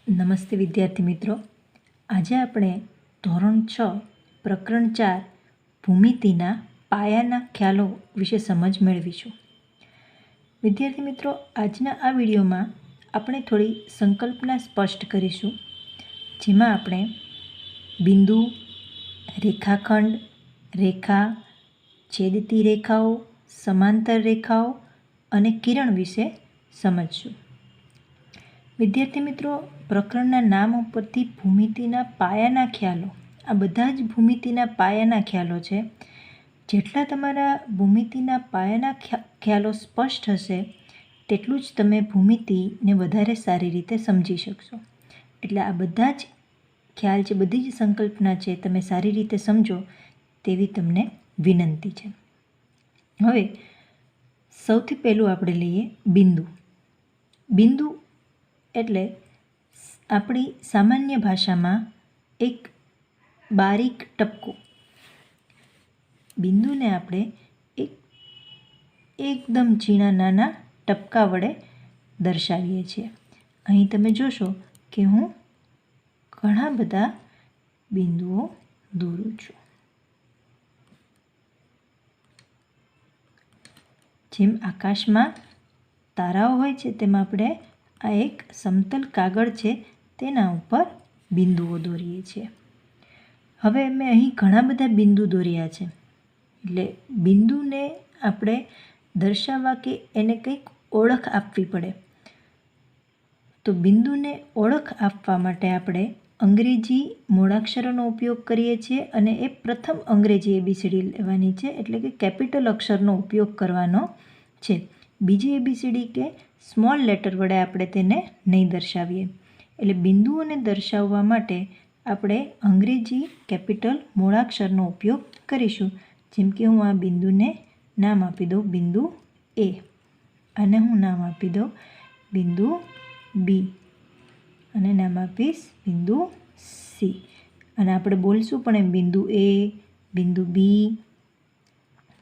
નમસ્તે વિદ્યાર્થી મિત્રો, આજે આપણે ધોરણ 6 પ્રકરણ 4 ભૂમિતિના પાયાના ખ્યાલો વિશે સમજ મેળવીશું. વિદ્યાર્થી મિત્રો, આજના આ વિડીયોમાં આપણે થોડી સંકલ્પના સ્પષ્ટ કરીશું, જેમાં આપણે બિંદુ, રેખાખંડ, રેખા, છેદતી રેખાઓ, સમાંતર રેખાઓ અને કિરણ વિશે સમજશું. વિદ્યાર્થી મિત્રો, પ્રકરણના નામ ઉપરથી ભૂમિતિના પાયાના ખ્યાલો, આ બધા જ ભૂમિતિના પાયાના ખ્યાલો છે. જેટલા તમારા ભૂમિતિના પાયાના ખ્યાલો સ્પષ્ટ હશે, તેટલું જ તમે ભૂમિતિને વધારે સારી રીતે સમજી શકશો. એટલે આ બધા જ ખ્યાલ છે, બધી જ સંકલ્પના છે, તમે સારી રીતે સમજો તેવી તમને વિનંતી છે. હવે સૌથી પહેલું આપણે લઈએ બિંદુ. બિંદુ એટલે આપણી સામાન્ય ભાષામાં એક બારીક ટપકું. બિંદુને આપણે એકદમ ઝીણા નાના ટપકા વડે દર્શાવીએ છીએ. અહીં તમે જોશો કે હું ઘણા બધા બિંદુઓ દોરું છું. જેમ આકાશમાં તારાઓ હોય છે, તેમ આપણે આ એક સમતલ કાગળ છે તેના ઉપર બિંદુઓ દોરીએ છીએ. હવે મેં અહીં ઘણા બધા બિંદુ દોર્યા છે. એટલે બિંદુને આપણે દર્શાવવા કે એને કંઈક ઓળખ આપવી પડે. તો બિંદુને ઓળખ આપવા માટે આપણે અંગ્રેજી મૂળાક્ષરોનો ઉપયોગ કરીએ છીએ, અને એ પ્રથમ અંગ્રેજી એબીસીડી લેવાની છે, એટલે કે કેપિટલ અક્ષરનો ઉપયોગ કરવાનો છે. બીજી એબીસીડી કે સ્મોલ લેટર વડે આપણે તેને નહીં દર્શાવીએ. એટલે બિંદુઓને દર્શાવવા માટે આપણે અંગ્રેજી કેપિટલ મૂળાક્ષરનો ઉપયોગ કરીશું. જેમ કે હું આ બિંદુને નામ આપી દઉં બિંદુ એ, અને હું નામ આપી દઉં બિંદુ બી, અને નામ આપીશ બિંદુ સી. અને આપણે બોલશું પણ એમ બિંદુ એ, બિંદુ બી,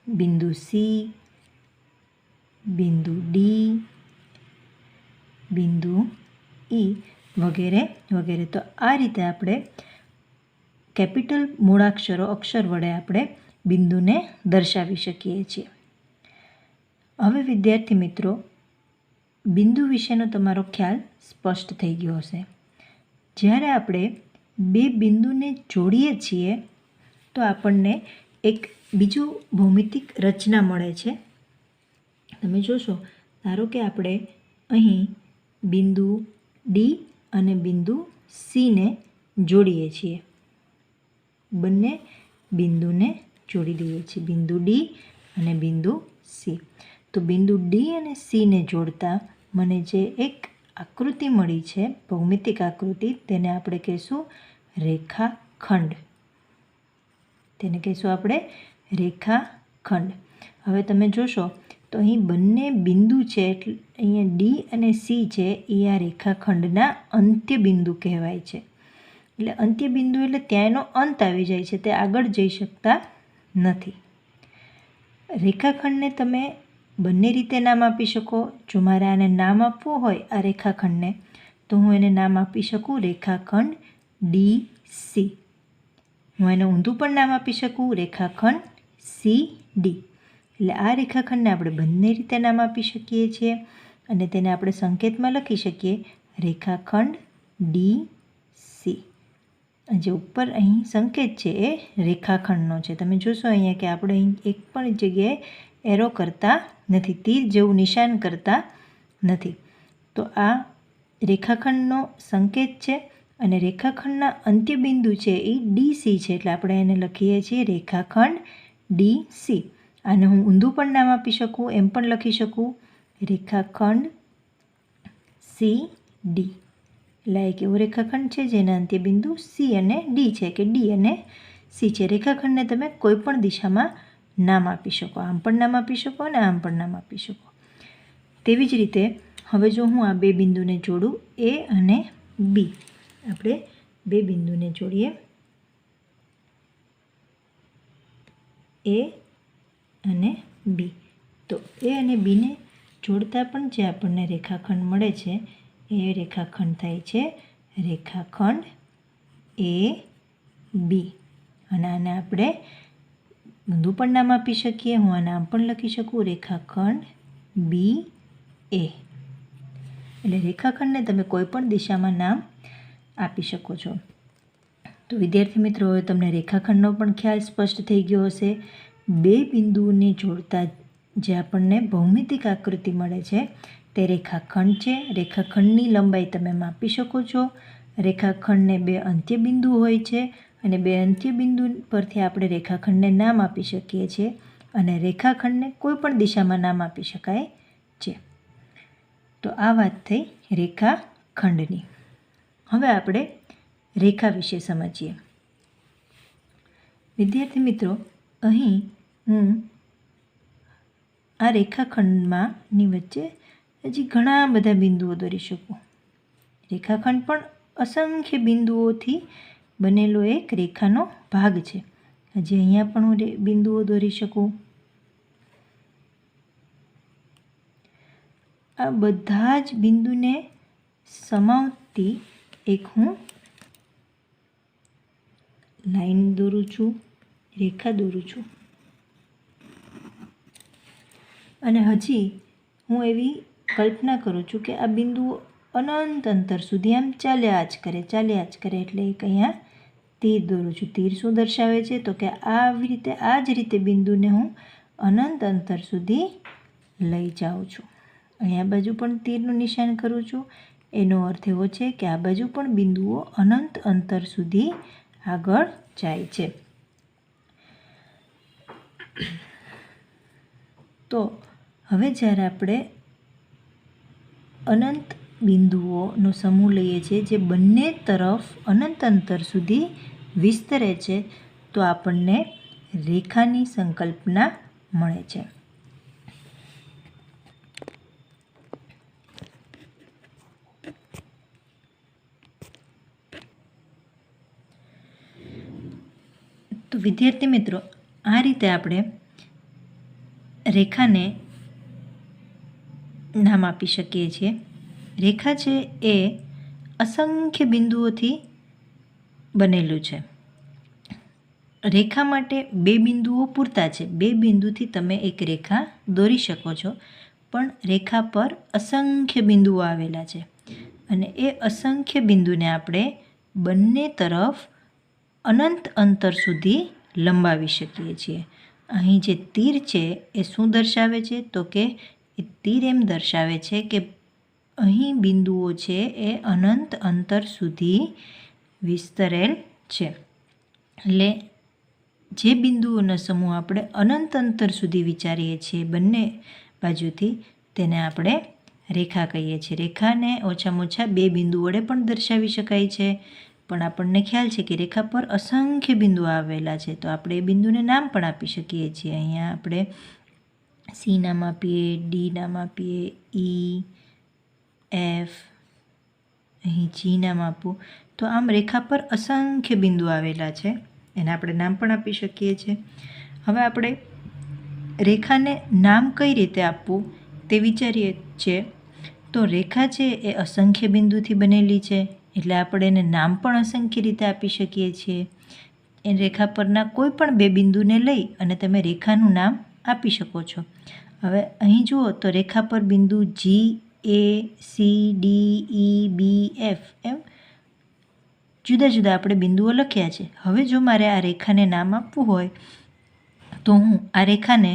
બિંદુ સી, બિંદુ ડી, બિંદુ ઈ, વગેરે વગેરે. તો આ રીતે આપણે કેપિટલ મૂળાક્ષરો અક્ષર વડે આપણે બિંદુને દર્શાવી શકીએ છીએ. હવે વિદ્યાર્થી મિત્રો, બિંદુ વિશેનો તમારો ખ્યાલ સ્પષ્ટ થઈ ગયો હશે. જ્યારે આપણે બે બિંદુને જોડીએ છીએ તો આપણને એક બીજું ભૌમિતિક રચના મળે છે. તમે જોશો, ધારો કે આપણે અહીં બિંદુ ડી અને બિંદુ સીને જોડીએ છીએ. બંને બિંદુને જોડી દઈએ છીએ, બિંદુ ડી અને બિંદુ સી. તો બિંદુ ડી અને સીને જોડતા મને જે એક આકૃતિ મળી છે, ભૌમિતિક આકૃતિ, તેને આપણે કહીશું રેખાખંડ. તેને કહીશું આપણે રેખાખંડ. હવે તમે જોશો તો અહીં બંને બિંદુ છે, એટલે અહીંયા ડી અને સી છે, એ આ રેખાખંડના અંત્ય બિંદુ કહેવાય છે. એટલે અંત્ય બિંદુ એટલે ત્યાં એનો અંત આવી જાય છે, તે આગળ જઈ શકતા નથી. રેખાખંડને તમે બંને રીતે નામ આપી શકો. જો મારે આને નામ આપવું હોય આ રેખાખંડને, તો હું એને નામ આપી શકું રેખાખંડ ડી સી. હું એને ઊંધું પણ નામ આપી શકું રેખાખંડ સી ડી. એટલે આ રેખાખંડને આપણે બંને રીતે નામ આપી શકીએ છીએ, અને તેને આપણે સંકેતમાં લખી શકીએ રેખાખંડ ડી સી. જે ઉપર અહીં સંકેત છે એ રેખાખંડનો છે. તમે જોશો અહીંયા કે આપણે અહીં એક પણ જગ્યાએ એરો કરતા નથી, તીર જેવું નિશાન કરતા નથી. તો આ રેખાખંડનો સંકેત છે, અને રેખાખંડના અંત્ય બિંદુ છે એ ડીસી છે, એટલે આપણે એને લખીએ છીએ રેખાખંડ ડી સી. આને હું ઊંધું પણ નામ આપી શકું, એમ પણ લખી શકું રેખાખંડ સી ડી. એટલે એક એવો રેખાખંડ છે જેના અંત્ય બિંદુ સી અને ડી છે, કે ડી અને સી છે. રેખાખંડને તમે કોઈ પણ દિશામાં નામ આપી શકો, આમ પણ નામ આપી શકો અને આમ પણ નામ આપી શકો. તેવી જ રીતે હવે જો હું આ બે બિંદુને જોડું એ અને બી, આપણે બે બિંદુને જોડીએ એ અને બી. તો એ અને બીને જોડતા પણ જે આપણને રેખાખંડ મળે છે એ રેખાખંડ થાય છે રેખાખંડ એ બી. અને આને આપણે ઊંધું પણ નામ આપી શકીએ. હું આ નામ પણ લખી શકું, રેખાખંડ બી એ. એટલે રેખાખંડને તમે કોઈ પણ દિશામાં નામ આપી શકો છો. તો વિદ્યાર્થી મિત્રો, હવે તમને રેખાખંડનો પણ ખ્યાલ સ્પષ્ટ થઈ ગયો હશે. બે બિંદુઓને જોડતા જે આપણને ભૌમિતિક આકૃતિ મળે છે તે રેખાખંડ છે. રેખાખંડની લંબાઈ તમે માપી શકો છો. રેખાખંડને બે અંત્યબિંદુ હોય છે અને બે અંત્યબિંદુ પરથી આપણે રેખાખંડને નામ આપી શકીએ છીએ. અને રેખાખંડને કોઈ પણ દિશામાં નામ આપી શકાય છે. તો આ વાત થઈ રેખાખંડની. હવે આપણે રેખા વિશે સમજીએ. વિદ્યાર્થી મિત્રો, અહીં હું આ રેખાખંડમાંની વચ્ચે હજી ઘણા બધા બિંદુઓ દોરી શકું. રેખાખંડ પણ અસંખ્ય બિંદુઓથી બનેલો એક રેખાનો ભાગ છે. હજી અહીંયા પણ હું બિંદુઓ દોરી શકું. આ બધા જ બિંદુને સમાવતી એક હું લાઈન દોરું છું, રેખા દોરું છું. અને હજી હું એવી કલ્પના કરું છું કે આ બિંદુઓ અનંત અંતર સુધી આમ ચાલ્યા જ કરે. એટલે એક અહીંયા તીર દોરું છું. તીર શું દર્શાવે છે? તો કે આ જ રીતે બિંદુને હું અનંત અંતર સુધી લઈ જાઉં છું. અહીંયા બાજુ પણ તીરનું નિશાન કરું છું. એનો અર્થ એવો છે કે આ બાજુ પણ બિંદુઓ અનંત અંતર સુધી આગળ જાય છે. તો હવે જ્યારે આપણે અનંત બિંદુઓનો સમૂહ લઈએ છીએ જે બંને તરફ અનંત અંતર સુધી વિસ્તરે છે, તો આપણને રેખાની સંકલ્પના મળે છે. તો વિદ્યાર્થી મિત્રો, આ રીતે આપણે રેખાને નામ આપી શકીએ છીએ. રેખા છે એ અસંખ્ય બિંદુઓથી બનેલું છે. રેખા માટે બે બિંદુઓ પૂરતા છે. બે બિંદુથી તમે એક રેખા દોરી શકો છો, પણ રેખા પર અસંખ્ય બિંદુઓ આવેલા છે અને એ અસંખ્ય બિંદુને આપણે બંને તરફ અનંત અંતર સુધી લંબાવી શકીએ છીએ. અહીં જે તીર છે એ શું દર્શાવે છે? તો કે એ તીર એમ દર્શાવે છે કે અહીં બિંદુઓ છે એ અનંત અંતર સુધી વિસ્તરેલ છે. એટલે જે બિંદુઓનો સમૂહ આપણે અનંત અંતર સુધી વિચારીએ છીએ બંને બાજુથી, તેને આપણે રેખા કહીએ છીએ. રેખાને ઓછામાં ઓછા બે બિંદુ વડે પણ દર્શાવી શકાય છે, પણ આપણને ખ્યાલ છે કે રેખા પર અસંખ્ય બિંદુઓ આવેલા છે, તો આપણે એ બિંદુને નામ પણ આપી શકીએ છીએ. અહીંયા આપણે સી નામ આપીએ, ડી નામ આપીએ, ઈ, એફ, અહીં જી નામ આપું. તો આમ રેખા પર અસંખ્ય બિંદુ આવેલા છે, એને આપણે નામ પણ આપી શકીએ છીએ. હવે આપણે રેખાને નામ કઈ રીતે આપવું તે વિચારીએ છીએ. તો રેખા છે એ અસંખ્ય બિંદુથી બનેલી છે, એટલે આપણે એને નામ પણ અસંખ્ય રીતે આપી શકીએ છીએ. એ રેખા પરના કોઈ પણ બે બિંદુને લઈ અને તમે રેખાનું નામ આપી શકો છો. હવે અહીં જુઓ તો રેખા પર બિંદુ જી, એ, સી, ડી, ઈ, બી, એફ એમ જુદા જુદા આપણે બિંદુઓ લખ્યા છે. હવે જો મારે આ રેખાને નામ આપવું હોય તો હું આ રેખાને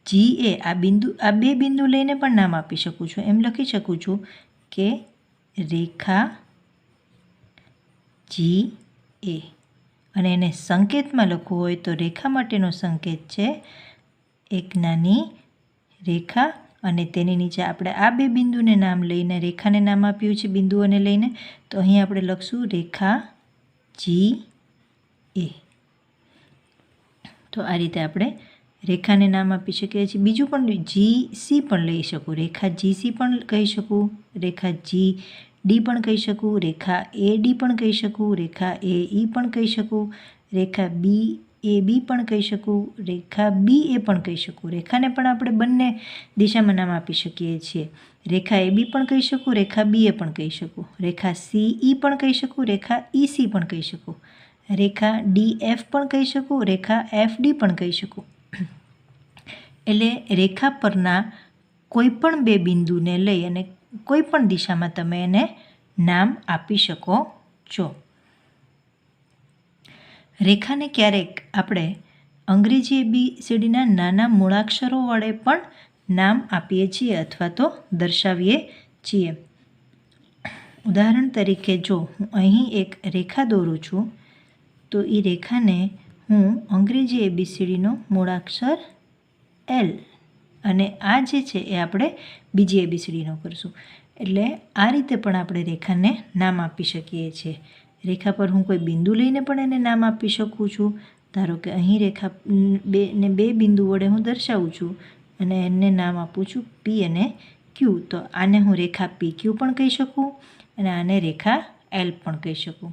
જી એ આ બે બિંદુ લઈને પણ નામ આપી શકું છું. એમ લખી શકું છું કે રેખા જી એ. અને એને સંકેતમાં લખવું હોય તો રેખા માટેનો સંકેત છે એક નાની રેખા, અને તેની નીચે આપણે આ બે બિંદુને નામ લઈને રેખાને નામ આપ્યું છે બિંદુઓને લઈને, તો અહીં આપણે લખશું રેખા જી એ. તો આ રીતે આપણે રેખાને નામ આપી શકીએ છીએ. બીજું પણ જી સી પણ લઈ શકું, રેખા જી સી પણ કહી શકું, રેખા જી ડી પણ કહી શકું, રેખા એ ડી પણ કહી શકું, રેખા એ ઈ પણ કહી શકું, રેખા બી એ બી પણ કહી શકું, રેખા બી એ પણ કહી શકું. રેખાને પણ આપણે બંને દિશામાં નામ આપી શકીએ છીએ. રેખા એ બી પણ કહી શકું, રેખા બી એ પણ કહી શકું, રેખા સી ઈ પણ કહી શકું, રેખા ઈ સી પણ કહી શકું, રેખા ડી એફ પણ કહી શકું, રેખા એફ ડી પણ કહી શકું. એટલે રેખા પરના કોઈ પણ બે બિંદુને લઈ અને કોઈ પણ દિશામાં તમે એને નામ આપી શકો છો. રેખાને ક્યારેક આપણે અંગ્રેજી ABCDના નાના મૂળાક્ષરો વડે પણ નામ આપીએ છીએ અથવા તો દર્શાવીએ છીએ. ઉદાહરણ તરીકે જો હું અહીં એક રેખા દોરું છું તો એ રેખાને હું અંગ્રેજી ABCDનો મૂળાક્ષર L અને આ જે છે એ આપણે બીજી ABCDનો કરશું. એટલે આ રીતે પણ આપણે રેખાને નામ આપી શકીએ છીએ. રેખા પર હું કોઈ બિંદુ લઈને પણ એને નામ આપી શકું છું. ધારો કે અહીં રેખા બે બિંદુ વડે હું દર્શાવું છું અને એને નામ આપું છું P અને Q. તો આને હું રેખા PQ પણ કહી શકું અને આને રેખા L પણ કહી શકું.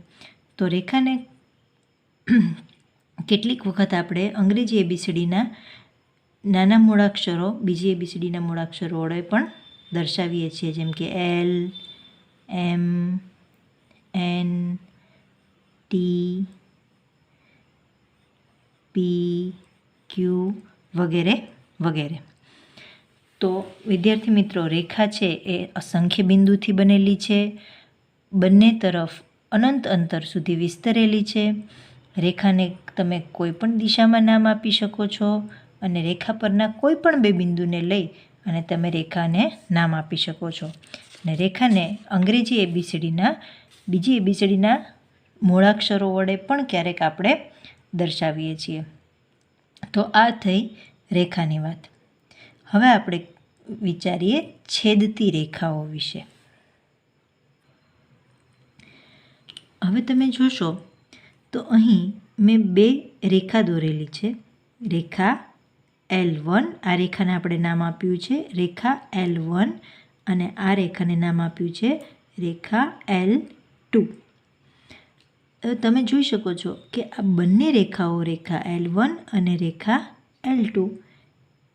તો રેખાને કેટલીક વખત આપણે અંગ્રેજી ABCDના નાના મૂળાક્ષરો બીજી ABCDના મૂળાક્ષરો વડે પણ દર્શાવીએ છીએ, જેમ કે L, M, N, T, P, Q વગેરે વગેરે. તો વિદ્યાર્થી મિત્રો, રેખા છે એ અસંખ્ય બિંદુથી બનેલી છે, બંને તરફ અનંત અંતર સુધી વિસ્તરેલી છે. રેખાને તમે કોઈ પણ દિશામાં નામ આપી શકો છો અને રેખા પરના કોઈ પણ બે બિંદુને લઈ અને તમે રેખાને નામ આપી શકો છો. અને રેખાને અંગ્રેજી ABCDના બીજી ABCDના મૂળાક્ષરો વડે પણ ક્યારેક આપણે દર્શાવીએ છીએ. તો આ થઈ રેખાની વાત. હવે આપણે વિચારીએ છેદતી રેખાઓ વિશે. હવે તમે જોશો તો અહીં મેં બે રેખા દોરેલી છે. રેખા L1, આ રેખાને આપણે નામ આપ્યું છે રેખા L1 અને આ રેખાને નામ આપ્યું છે રેખા L2. તમે જોઈ શકો છો કે આ બંને રેખાઓ રેખા L1 અને રેખા L2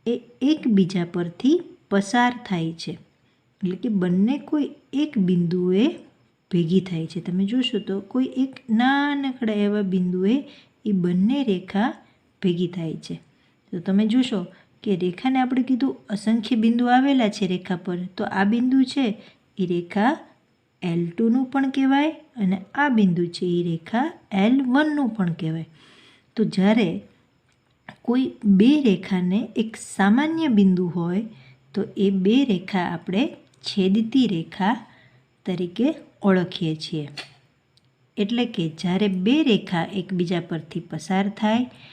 એ એકબીજા પરથી પસાર થાય છે. એટલે કે બંને કોઈ એક બિંદુએ ભેગી થાય છે. તમે જોશો તો કોઈ એક નાનકડા એવા બિંદુએ એ બંને રેખા ભેગી થાય છે. તો તમે જોશો કે રેખાને આપણે કીધું અસંખ્ય બિંદુ આવેલા છે રેખા પર, તો આ બિંદુ છે એ રેખા L2નું પણ કહેવાય અને આ બિંદુ છે એ રેખા L1નું પણ કહેવાય. તો જ્યારે કોઈ બે રેખાને એક સામાન્ય બિંદુ હોય તો એ બે રેખા આપણે છેદતી રેખા તરીકે ઓળખીએ છીએ. એટલે કે જ્યારે બે રેખા એકબીજા પરથી પસાર થાય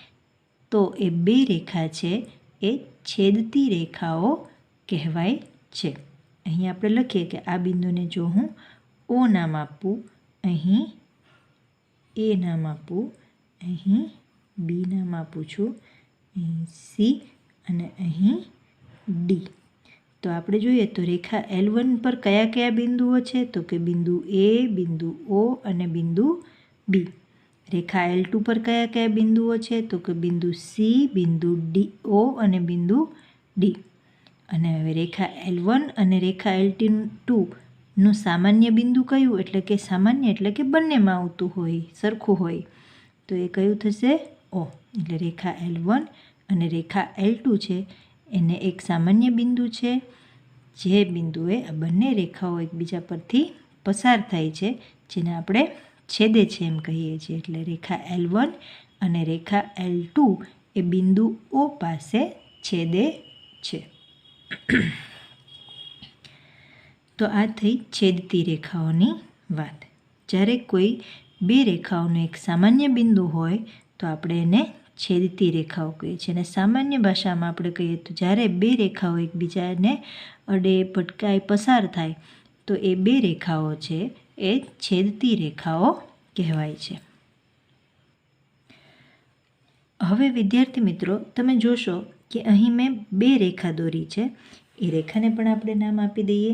તો એ બે રેખા છે એ છેદતી રેખાઓ કહેવાય છે. અહીં આપણે લખીએ કે આ બિંદુને જો હું O નામ આપું, અહીં A નામ આપું, અહીં B નામ આપું છું, અહીં C અને અહીં D. તો આપણે જોઈએ તો રેખા L1 પર કયા કયા બિંદુઓ છે? તો કે બિંદુ A, બિંદુ O અને બિંદુ B. રેખા L2 પર કયા કયા બિંદુઓ છે? તો કે બિંદુ C, બિંદુ O અને બિંદુ D. અને હવે રેખા L1 અને રેખા L2નું સામાન્ય બિંદુ કયું? એટલે કે સામાન્ય એટલે કે બંનેમાં આવતું હોય, સરખું હોય, તો એ કયું થશે? O. એટલે રેખા L1 અને રેખા L2 છે એને એક સામાન્ય બિંદુ છે, જે બિંદુએ આ બંને રેખાઓ એકબીજા પરથી પસાર થાય છે, જેને આપણે છેદે છે એમ કહીએ છીએ. એટલે રેખા L1 અને રેખા L2 એ બિંદુ O પાસે છેદે છે. તો આ થઈ છેદતી રેખાઓની વાત. જ્યારે કોઈ બે રેખાઓનું એક સામાન્ય બિંદુ હોય તો આપણે એને છેદતી રેખાઓ કહીએ છીએ. અને સામાન્ય ભાષામાં આપણે કહીએ તો જ્યારે બે રેખાઓ એકબીજાને અડે ભટકાય પસાર થાય તો એ બે રેખાઓ છે એ છેદતી રેખાઓ કહેવાય છે. હવે વિદ્યાર્થી મિત્રો, તમે જોશો કે અહીં મેં બે રેખા દોરી છે. એ રેખાને પણ આપણે નામ આપી દઈએ,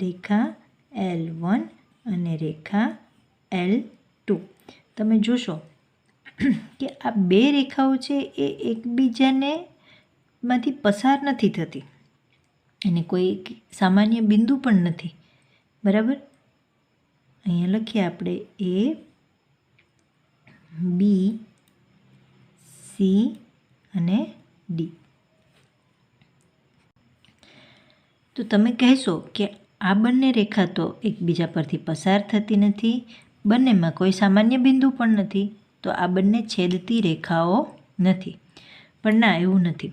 રેખા L1 અને રેખા L2. તમે જોશો કે આ બે રેખાઓ છે એ એકબીજાને માંથી પસાર નથી થતી અને કોઈ સામાન્ય બિંદુ પણ નથી. બરાબર, અહીંયા લખીએ આપણે એ બી સી અને ડી. તો તમે કહેશો કે આ બંને રેખા તો એકબીજા પરથી પસાર થતી નથી, બંનેમાં કોઈ સામાન્ય બિંદુ પણ નથી, તો આ બંને છેદતી રેખાઓ નથી. પણ ના, એવું નથી.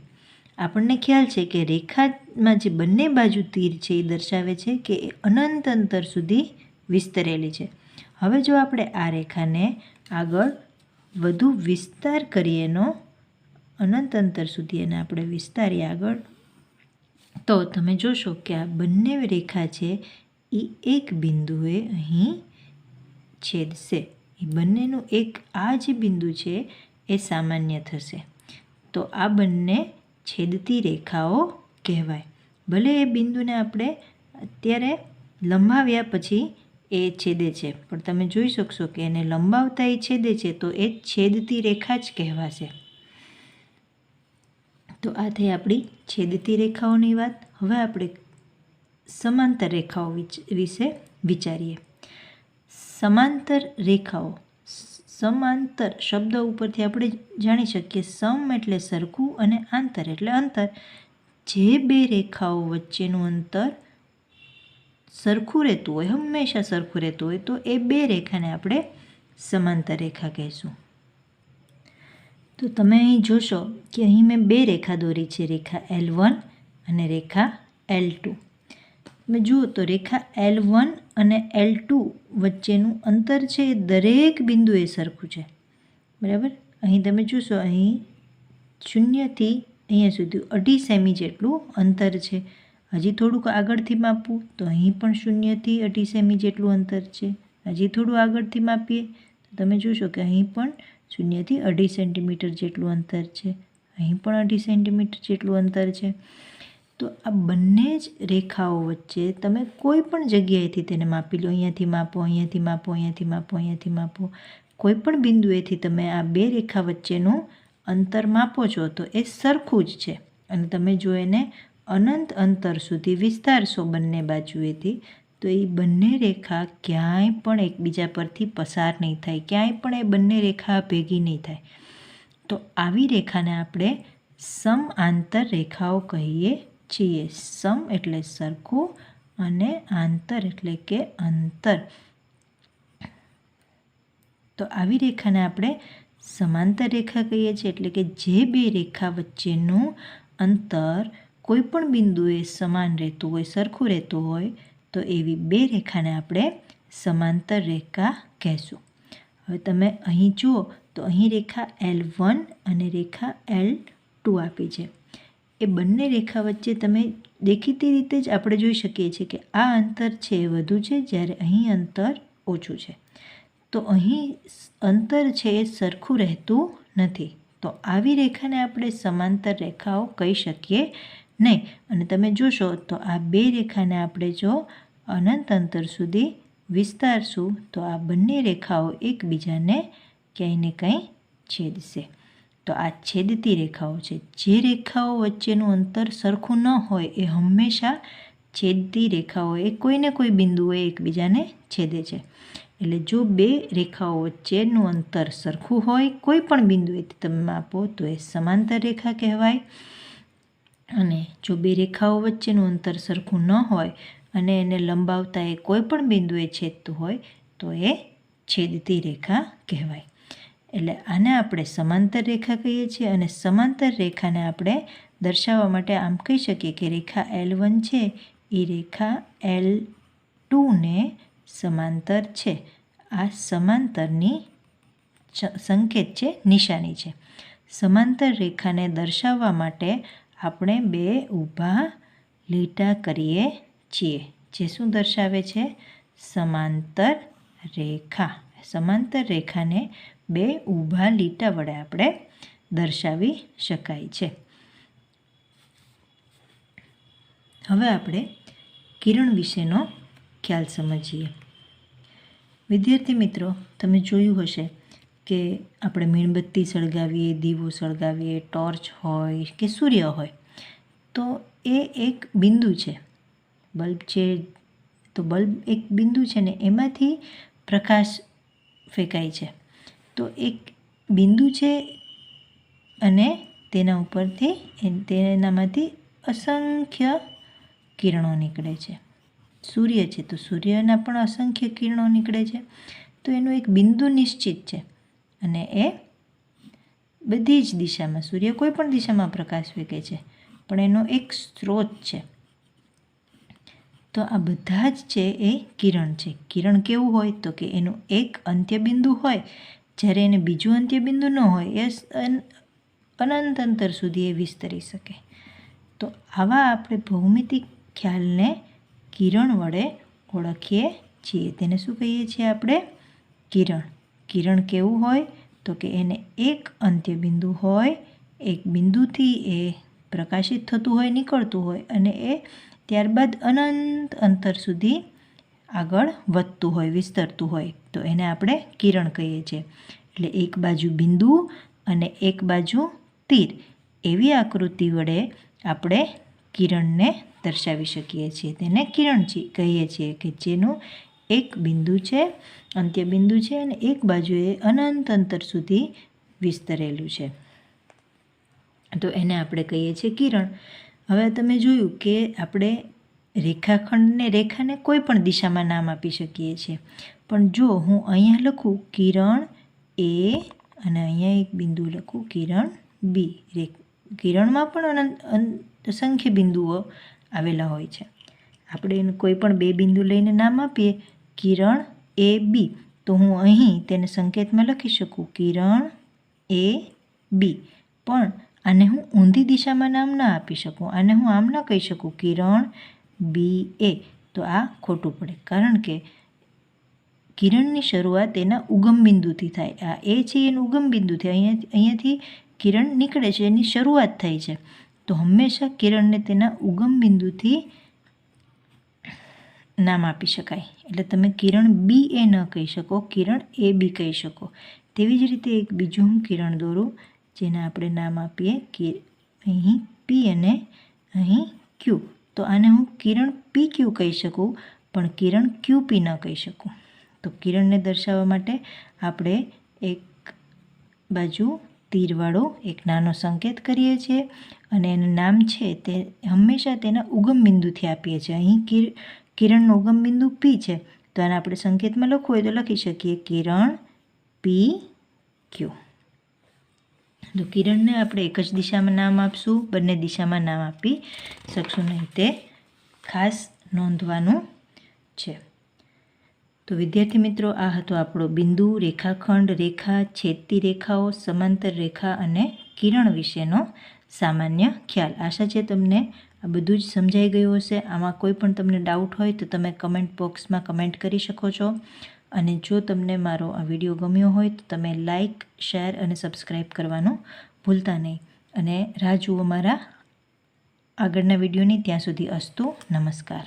આપણને ખ્યાલ છે કે રેખામાં જે બંને બાજુ તીર છે એ દર્શાવે છે કે એ અનંત અંતર સુધી વિસ્તરેલી છે. હવે જો આપણે આ રેખાને આગળ વધુ વિસ્તાર કરીએ, એનો અનંત અંતર સુધી એને આપણે વિસ્તારીએ આગળ, તો તમે જોશો કે આ બંને રેખા છે એ એક બિંદુએ અહીં છેદશે. એ બંનેનું એક આ જે બિંદુ છે એ સામાન્ય થશે. તો આ બંને છેદતી રેખાઓ કહેવાય. ભલે એ બિંદુને આપણે અત્યારે લંબાવ્યા પછી એ છેદે છે, પણ તમે જોઈ શકશો કે એને લંબાવતા એ છેદે છે, તો એ છેદતી રેખા જ કહેવાશે. તો આ થઈ આપણી છેદતી રેખાઓની વાત. હવે આપણે સમાંતર રેખાઓ વિશે વિચારીએ. સમાંતર રેખાઓ, સમાંતર શબ્દ ઉપરથી આપણે જાણી શકીએ સમ એટલે સરખું અને આંતર એટલે અંતર. જે બે રેખાઓ વચ્ચેનું અંતર સરખું રહેતું હોય, હંમેશા સરખું રહેતું હોય, તો એ બે રેખાને આપણે સમાંતર રેખા કહીશું. તો તમે અહીં જોશો કે અહીં મેં બે રેખા દોરી છે, રેખા L1 અને રેખા L2. તમે જુઓ તો રેખા L1 અને L2 વચ્ચેનું અંતર છે એ દરેક બિંદુએ સરખું છે. બરાબર, અહીં તમે જોશો અહીં 0થી અહીંયા સુધી 2.5 સેમી જેટલું અંતર છે. હજી થોડુંક આગળથી માપવું તો અહીં પણ 0થી 2.5 સેમી જેટલું અંતર છે. હજી થોડું આગળથી માપીએ તો તમે જોશો કે અહીં પણ 0થી 2.5 સેન્ટીમીટર જેટલું અંતર છે. અહીં પણ 2.5 સેન્ટીમીટર જેટલું અંતર છે. તો આ બંને જ રેખાઓ વચ્ચે તમે કોઈ પણ જગ્યાએથી તેને માપી લો. અહીંયાથી માપો, અહીંયાથી માપો, અહીંયાથી માપો, અહીંયાથી માપો. કોઈ પણ બિંદુએથી તમે આ બે રેખા વચ્ચેનું અંતર માપો છો તો એ સરખું જ છે. અને તમે જો એને અનંત અંતર સુધી વિસ્તારશો બંને બાજુએથી, તો એ બંને રેખા ક્યાંય પણ એકબીજા પરથી પસાર નહીં થાય, ક્યાંય પણ એ બંને રેખા ભેગી નહીં થાય. તો આવી રેખાને આપણે સમાંતર રેખાઓ કહીએ છીએ. સમ એટલે સરખું અને આંતર એટલે કે અંતર. તો આવી રેખાને આપણે સમાંતર રેખા કહીએ છીએ. એટલે કે જે બે રેખા વચ્ચેનું અંતર કોઈ પણ બિંદુએ સમાન રહેતું હોય, સરખું રહેતું હોય, તો એવી બે રેખાને આપણે સમાંતર રેખા કહેશું. હવે તમે અહીં જુઓ તો અહીં રેખા L1 અને રેખા L2 આપી છે. એ બંને રેખા વચ્ચે તમે દેખીતી રીતે જ આપણે જોઈ શકીએ છીએ કે આ અંતર છે એ વધુ છે, જ્યારે અહીં અંતર ઓછું છે. તો અહીં અંતર છે એ સરખું રહેતું નથી. તો આવી રેખાને આપણે સમાંતર રેખાઓ કહી શકીએ નહીં. અને તમે જોશો તો આ બે રેખાને આપણે જો અનંત અંતર સુધી વિસ્તારશું તો આ બંને રેખાઓ એકબીજાને ક્યાંય ને કંઈ છેદશે. તો આ છેદતી રેખાઓ છે. જે રેખાઓ વચ્ચેનું અંતર સરખું ન હોય એ હંમેશા છેદતી રેખાઓ, એ કોઈને કોઈ બિંદુએ એકબીજાને છેદે છે. એટલે જો બે રેખાઓ વચ્ચેનું અંતર સરખું હોય, કોઈ પણ બિંદુએથી તમે માપો, તો એ સમાંતર રેખા કહેવાય. અને જો બે રેખાઓ વચ્ચેનું અંતર સરખું ન હોય અને એને લંબાવતા એ કોઈ પણ બિંદુએ છેદતું હોય, તો એ છેદતી રેખા કહેવાય. એટલે આને આપણે સમાંતર રેખા કહીએ છીએ. અને સમાંતર રેખાને આપણે દર્શાવવા માટે આમ કહી શકીએ કે રેખા L1 છે એ રેખા L2ને સમાંતર છે. આ સમાંતરની સંકેત છે, નિશાની છે. સમાંતર રેખાને દર્શાવવા માટે આપણે બે ઊભા લીટા કરીએ છીએ, જે શું દર્શાવે છે? સમાંતર રેખા. સમાંતર રેખાને બે ઊભા લીટા વડે આપણે દર્શાવી શકાય છે. હવે આપણે કિરણ વિશેનો ખ્યાલ સમજીએ. વિદ્યાર્થી મિત્રો, તમે જોયું હશે કે આપણે મીણબત્તી સળગાવીએ, દીવો સળગાવીએ, ટોર્ચ હોય કે સૂર્ય હોય, તો એ એક બિંદુ છે. બલ્બ છે તો બલ્બ એક બિંદુ છે ને, એમાંથી પ્રકાશ ફેંકાય છે. તો એક બિંદુ છે અને તેના ઉપરથી તેનામાંથી અસંખ્ય કિરણો નીકળે છે. સૂર્ય છે તો સૂર્યના પણ અસંખ્ય કિરણો નીકળે છે. તો એનું એક બિંદુ નિશ્ચિત છે અને એ બધી જ દિશામાં, સૂર્ય કોઈ પણ દિશામાં પ્રકાશ ફેંકે છે, પણ એનો એક સ્ત્રોત છે. તો આ બધા જ છે એ કિરણ છે. કિરણ કેવું હોય તો કે એનું એક અંત્યબિંદુ હોય, જ્યારે એને બીજું અંત્યબિંદુ ન હોય, એ અનંત અંતર સુધી એ વિસ્તરી શકે. તો આવા આપણે ભૌમિતિક ખ્યાલને કિરણ વડે ઓળખીએ છીએ. તેને શું કહીએ છીએ આપણે? કિરણ. કિરણ કેવું હોય તો કે એને એક અંત્યબિંદુ હોય, એક બિંદુથી એ પ્રકાશિત થતું હોય, નીકળતું હોય અને એ ત્યારબાદ અનંત અંતર સુધી આગળ વધતું હોય, વિસ્તરતું હોય, તો એને આપણે કિરણ કહીએ છીએ. એટલે એક બાજુ બિંદુ અને એક બાજુ તીર, એવી આકૃતિ વડે આપણે કિરણને દર્શાવી શકીએ છીએ. તેને કિરણ કહીએ છીએ કે જેનું એક બિંદુ છે, અંત્યબિંદુ છે અને એક બાજુએ અનંત અંતર સુધી વિસ્તરેલું છે. તો એને આપણે કહીએ છીએ કિરણ. હવે તમે જોયું કે આપણે રેખાને કોઈ પણ દિશામાં નામ આપી શકીએ છીએ. પણ જો હું અહીંયા લખું કિરણ એ અને અહીંયા એક બિંદુ લખું કિરણ બી, કિરણમાં પણ અસંખ્ય બિંદુઓ આવેલા હોય છે. આપણે એને કોઈ પણ બે બિંદુ લઈને નામ આપીએ કિરણ એ બી, તો હું અહીં તેને સંકેતમાં લખી શકું કિરણ એ બી. પણ આને હું ઊંધી દિશામાં નામ ના આપી શકું. આને હું આમ ના કહી શકું કિરણ બી એ, તો આ ખોટું પડે. કારણ કે કિરણની શરૂઆત એના ઉગમ બિંદુથી થાય. આ એ છે એનું ઉગમ બિંદુથી, અહીંયાથી કિરણ નીકળે છે, એની શરૂઆત થાય છે. તો હંમેશા કિરણને તેના ઉગમ બિંદુથી નામ આપી શકાય. એટલે તમે કિરણ બી એ ન કહી શકો, કિરણ એ બી કહી શકો. તેવી જ રીતે એક બીજું હું કિરણ દોરું, જેને આપણે નામ આપીએ કે અહીં પી અને અહીં ક્યુ. તો આને હું કિરણ પી ક્યુ કહી શકું, પણ કિરણ ક્યુ પી ન કહી શકું. તો કિરણને દર્શાવવા માટે આપણે એક બાજુ તીરવાળો એક નાનો સંકેત કરીએ છીએ અને એનું નામ છે તે હંમેશા તેના ઉગમ બિંદુથી આપીએ છીએ. અહીં કિરણનું ઉગમ બિંદુ પી છે, તો આને આપણે સંકેતમાં લખવું હોય તો લખી શકીએ કિરણ પી ક્યુ. તો કિરણને આપણે એક જ દિશામાં નામ આપશું, બંને દિશામાં નામ આપી શકશું નહીં, તે ખાસ નોંધવાનું છે. તો વિદ્યાર્થી મિત્રો, આ હતો આપણો બિંદુ, રેખાખંડ, રેખા, છેદતી રેખાઓ, સમાંતર રેખા અને કિરણ વિશેનો સામાન્ય ખ્યાલ. આશા છે તમને આ બધું જ સમજાઈ ગયું હશે. આમાં કોઈ પણ તમને ડાઉટ હોય તો તમે કમેન્ટ બોક્સમાં કમેન્ટ કરી શકો છો. અને જો તમને મારો આ વિડીયો ગમ્યો હોય તો તમે લાઈક, શેર અને સબસ્ક્રાઈબ કરવાનું ભૂલતા નહીં. અને રાહ જુઓ મારા આગળના વિડીયોની. ત્યાં સુધી અસ્તુ. નમસ્કાર.